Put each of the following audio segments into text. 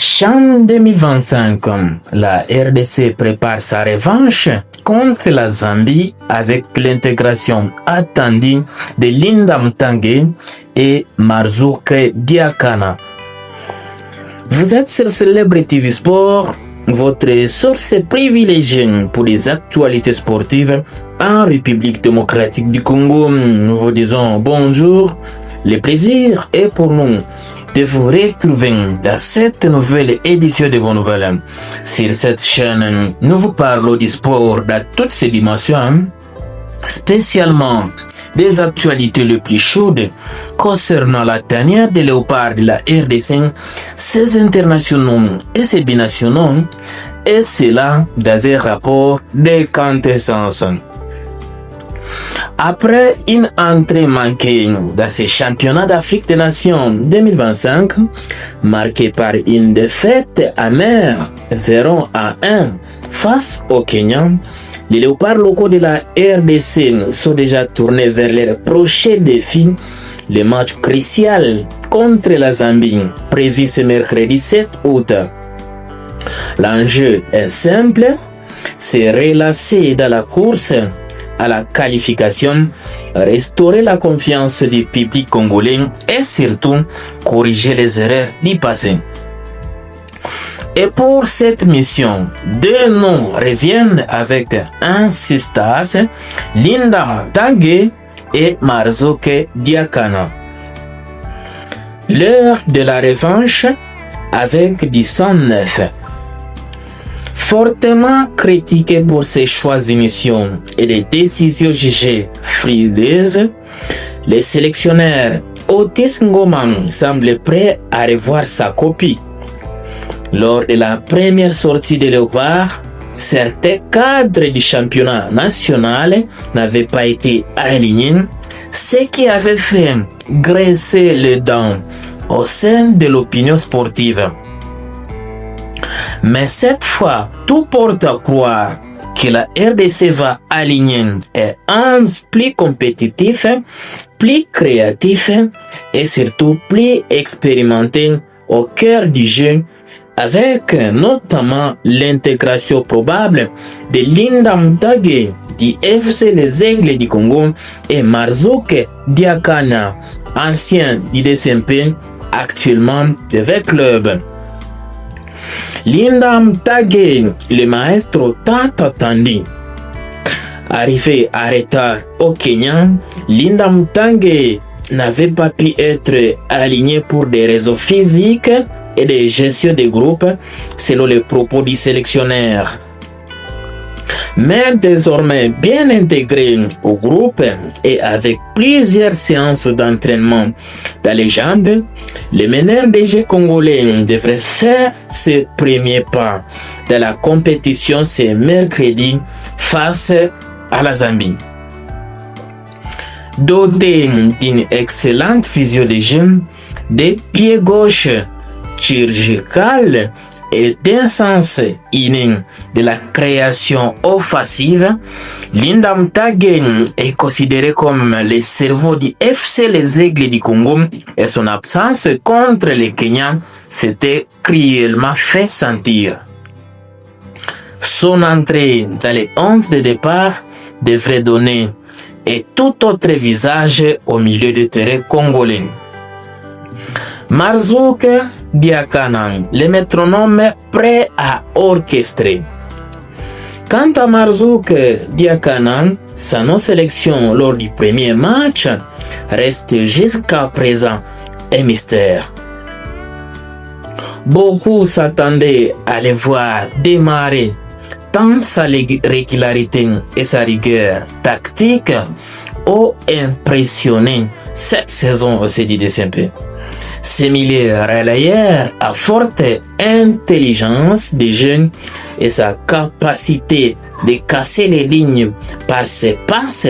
CHAN 2025, la RDC prépare sa revanche contre la Zambie avec l'intégration attendue de Linda Mtange et Marzuke Diakana. Vous êtes sur Celebrity TV Sport, votre source privilégiée pour les actualités sportives en République démocratique du Congo. Nous vous disons bonjour, le plaisir est pour nous de vous retrouver dans cette nouvelle édition de vos nouvelles. Sur cette chaîne, nous vous parlons du sport dans toutes ses dimensions, spécialement des actualités les plus chaudes concernant la tanière des léopards de la RDC, ses internationaux et ses binationaux, et cela dans un rapport de quintessence. Après une entrée manquée dans ces championnats d'Afrique des Nations 2025, marquée par une défaite amère 0-1 face au Kenya, les léopards locaux de la RDC sont déjà tournés vers leur prochain défi, le match crucial contre la Zambie, prévu ce mercredi 7 août. L'enjeu est simple, c'est relancer dans la course à la qualification, restaurer la confiance du public congolais et surtout corriger les erreurs du passé. Et pour cette mission, deux noms reviennent avec insistance, Linda Mtange et Marzuke Diakana. L'heure de la revanche avec du sang neuf. Fortement critiqué pour ses choix d'émission et des décisions jugées frileuses, le sélectionneur Otis Ngoma semble prêt à revoir sa copie. Lors de la première sortie de Léopard, certains cadres du championnat national n'avaient pas été alignés, ce qui avait fait graisser les dents au sein de l'opinion sportive. Mais cette fois, tout porte à croire que la RDC va aligner un plus compétitif, plus créatif et surtout plus expérimenté au cœur du jeu, avec notamment l'intégration probable de Linda Mtange du FC Les Aigles du Congo et Marzuke Diakana, ancien du DCMP, actuellement avec club. Linda Mtange, le maestro tant attendu. Arrivé à retard au Kenya, Linda Mtange n'avait pas pu être aligné pour des raisons physiques et de gestion de groupe, selon les propos du sélectionneur. Mais désormais bien intégré au groupe et avec plusieurs séances d'entraînement dans les jambes, le meneur des Jeux congolais devrait faire ses premiers pas dans la compétition ce mercredi face à la Zambie. Doté d'une excellente vision de jeu, des pieds gauche chirurgical et d'un sens inné de la création offensive, Linda Mtange est considéré comme le cerveau du FC Les Aigles du Congo et son absence contre les Kenyans s'était cruellement fait sentir. Son entrée dans les 11 de départ devrait donner et tout autre visage au milieu de terrain congolais. Marzuke Diakana, le métronome prêt à orchestrer. Quant à Marzuke Diakana, sa non-sélection lors du premier match reste jusqu'à présent un mystère. Beaucoup s'attendaient à le voir démarrer tant sa régularité et sa rigueur tactique ont impressionné cette saison au CDDCMP. Ce milieu relayeur à forte intelligence des jeunes et sa capacité de casser les lignes par ses passes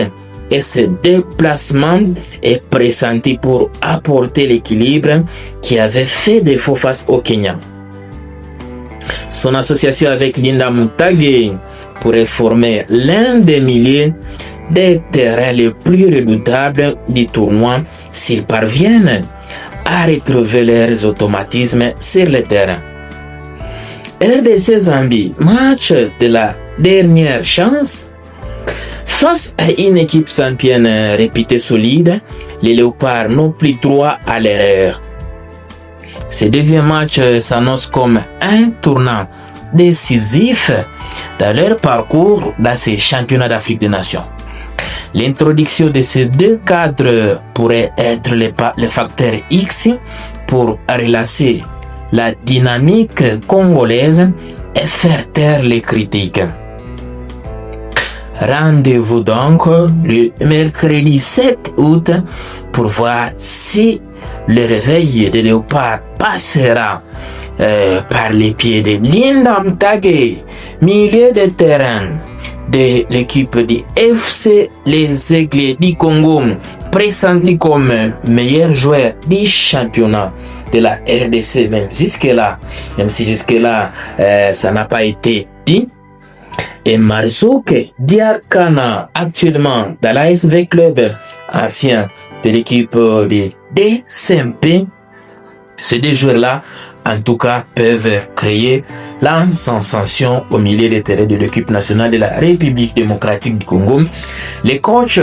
et ses déplacements est pressenti pour apporter l'équilibre qui avait fait défaut face au Kenya. Son association avec Linda Mtange pourrait former l'un des milliers des terrains les plus redoutables du tournoi s'ils parviennent à retrouver leurs automatismes sur le terrain. RDC Zambie, match de la dernière chance. Face à une équipe zambienne réputée solide, les Léopards n'ont plus droit à l'erreur. Ce deuxième match s'annonce comme un tournant décisif dans leur parcours dans ces championnats d'Afrique des Nations. L'introduction de ces deux cadres pourrait être le facteur X pour relancer la dynamique congolaise et faire taire les critiques. Rendez-vous donc le mercredi 7 août pour voir si le réveil des Léopards passera par les pieds de Linda Mtage, milieu de terrain de l'équipe du FC Les Aigles du Congo, pressenti comme meilleur joueur du championnat de la RDC, même si jusque-là ça n'a pas été dit. Et Marzuke Diarkana, actuellement dans l'ASV Club, ancien de l'équipe de DCMP. Ces deux joueurs-là, en tout cas, peuvent créer la sensation au milieu des terrains de l'équipe nationale de la République démocratique du Congo. Les coachs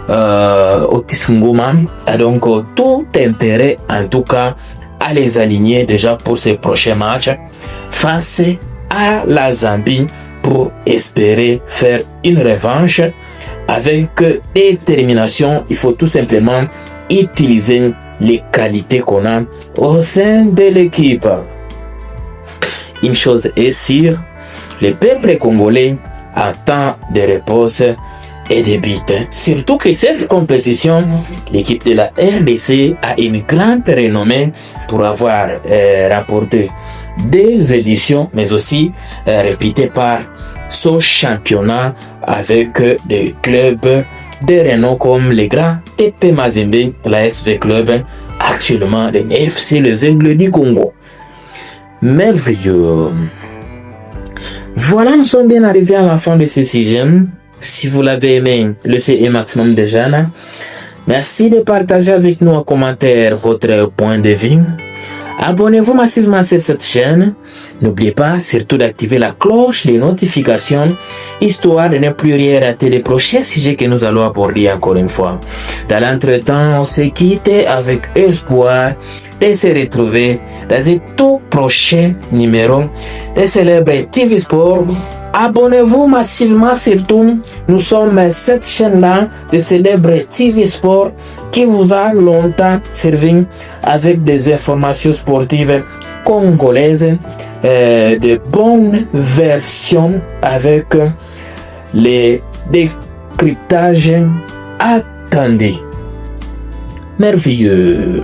Otis Ngoma a donc tout intérêt, en tout cas, à les aligner déjà pour ces prochains matchs face à la Zambie, pour espérer faire une revanche avec détermination. Il faut tout simplement utiliser les qualités qu'on a au sein de l'équipe. Une chose est sûre, le peuple congolais attend des réponses et des buts. Surtout que cette compétition, l'équipe de la RDC a une grande renommée pour avoir remporté des éditions, mais aussi répétées par ce championnat avec des clubs de renom comme les grands TP Mazembe, la SV Club, actuellement le FC Les Aigles du Congo. Merveilleux. Voilà, nous sommes bien arrivés à la fin de ce sujet. Si vous l'avez aimé, laissez un maximum de j'aime. Merci de partager avec nous en commentaire votre point de vue. Abonnez-vous massivement sur cette chaîne. N'oubliez pas surtout d'activer la cloche des notifications, histoire de ne plus rien rater les prochains sujets que nous allons aborder encore une fois. Dans l'entretemps, on se quitte avec espoir de se retrouver dans un tout prochain numéro de Célèbre TV Sport. Abonnez-vous massivement surtout. Nous sommes cette chaîne-là de Célèbre TV Sport qui vous a longtemps servi avec des informations sportives congolaises, de bonnes versions avec les décryptages attendus. Merveilleux.